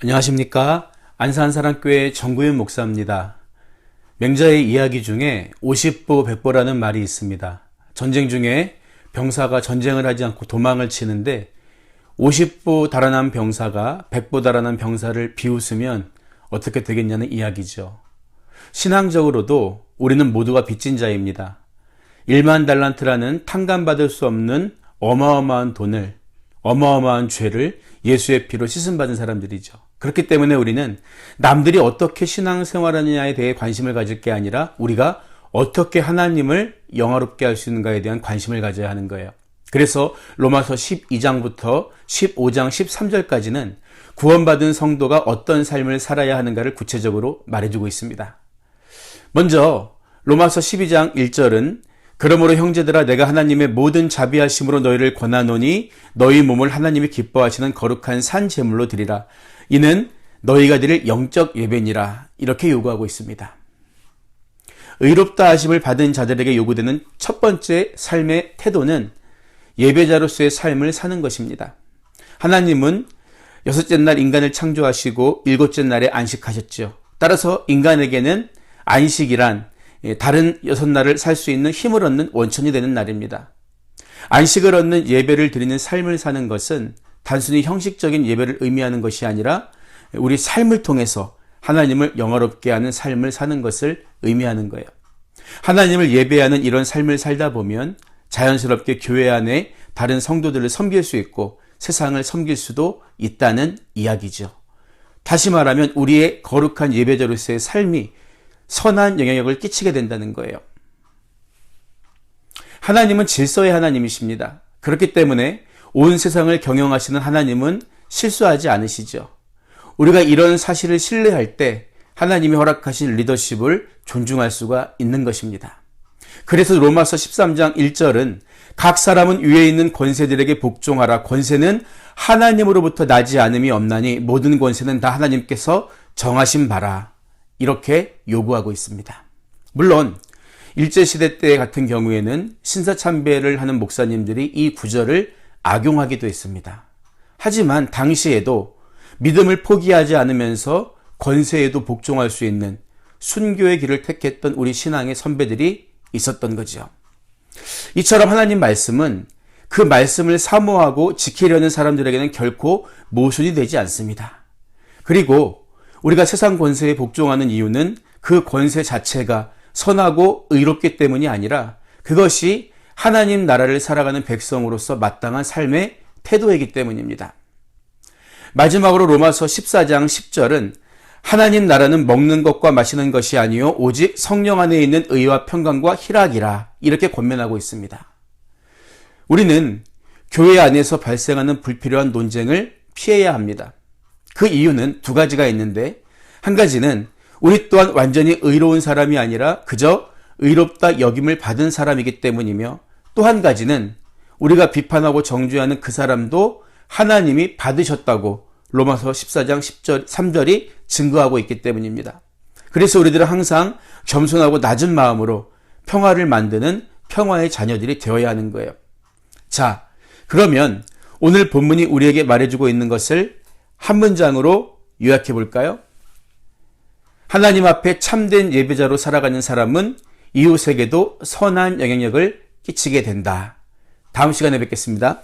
안녕하십니까. 안산사랑교회 정구윤 목사입니다. 맹자의 이야기 중에 50보 100보라는 말이 있습니다. 전쟁 중에 병사가 전쟁을 하지 않고 도망을 치는데 50보 달아난 병사가 100보 달아난 병사를 비웃으면 어떻게 되겠냐는 이야기죠. 신앙적으로도 우리는 모두가 빚진 자입니다. 1만 달란트라는 탕감받을 수 없는 어마어마한 돈을, 어마어마한 죄를 예수의 피로 씻음받은 사람들이죠. 그렇기 때문에 우리는 남들이 어떻게 신앙생활하느냐에 대해 관심을 가질 게 아니라 우리가 어떻게 하나님을 영화롭게 할 수 있는가에 대한 관심을 가져야 하는 거예요. 그래서 로마서 12장부터 15장 13절까지는 구원받은 성도가 어떤 삶을 살아야 하는가를 구체적으로 말해주고 있습니다. 먼저 로마서 12장 1절은 그러므로 형제들아 내가 하나님의 모든 자비하심으로 너희를 권하노니 너희 몸을 하나님이 기뻐하시는 거룩한 산 제물로 드리라. 이는 너희가 드릴 영적 예배니라. 이렇게 요구하고 있습니다. 의롭다 하심을 받은 자들에게 요구되는 첫 번째 삶의 태도는 예배자로서의 삶을 사는 것입니다. 하나님은 여섯째 날 인간을 창조하시고 일곱째 날에 안식하셨죠. 따라서 인간에게는 안식이란 다른 6날을 살 수 있는 힘을 얻는 원천이 되는 날입니다. 안식을 얻는 예배를 드리는 삶을 사는 것은 단순히 형식적인 예배를 의미하는 것이 아니라 우리 삶을 통해서 하나님을 영화롭게 하는 삶을 사는 것을 의미하는 거예요. 하나님을 예배하는 이런 삶을 살다 보면 자연스럽게 교회 안에 다른 성도들을 섬길 수 있고 세상을 섬길 수도 있다는 이야기죠. 다시 말하면 우리의 거룩한 예배자로서의 삶이 선한 영향력을 끼치게 된다는 거예요. 하나님은 질서의 하나님이십니다. 그렇기 때문에 온 세상을 경영하시는 하나님은 실수하지 않으시죠. 우리가 이런 사실을 신뢰할 때 하나님이 허락하신 리더십을 존중할 수가 있는 것입니다. 그래서 로마서 13장 1절은 각 사람은 위에 있는 권세들에게 복종하라. 권세는 하나님으로부터 나지 않음이 없나니 모든 권세는 다 하나님께서 정하신 바라. 이렇게 요구하고 있습니다. 물론 일제시대 때 같은 경우에는 신사참배를 하는 목사님들이 이 구절을 악용하기도 했습니다. 하지만 당시에도 믿음을 포기하지 않으면서 권세에도 복종할 수 있는 순교의 길을 택했던 우리 신앙의 선배들이 있었던 거죠. 이처럼 하나님 말씀은 그 말씀을 사모하고 지키려는 사람들에게는 결코 모순이 되지 않습니다. 그리고 우리가 세상 권세에 복종하는 이유는 그 권세 자체가 선하고 의롭기 때문이 아니라 그것이 하나님 나라를 살아가는 백성으로서 마땅한 삶의 태도이기 때문입니다. 마지막으로 로마서 14장 10절은 하나님 나라는 먹는 것과 마시는 것이 아니요 오직 성령 안에 있는 의와 평강과 희락이라. 이렇게 권면하고 있습니다. 우리는 교회 안에서 발생하는 불필요한 논쟁을 피해야 합니다. 그 이유는 두 가지가 있는데 한 가지는 우리 또한 완전히 의로운 사람이 아니라 그저 의롭다 여김을 받은 사람이기 때문이며 또 한 가지는 우리가 비판하고 정죄하는 그 사람도 하나님이 받으셨다고 로마서 14장 10절, 3절이 증거하고 있기 때문입니다. 그래서 우리들은 항상 겸손하고 낮은 마음으로 평화를 만드는 평화의 자녀들이 되어야 하는 거예요. 자, 그러면 오늘 본문이 우리에게 말해주고 있는 것을 한 문장으로 요약해 볼까요? 하나님 앞에 참된 예배자로 살아가는 사람은 이웃에게도 선한 영향력을 끼치게 된다. 다음 시간에 뵙겠습니다.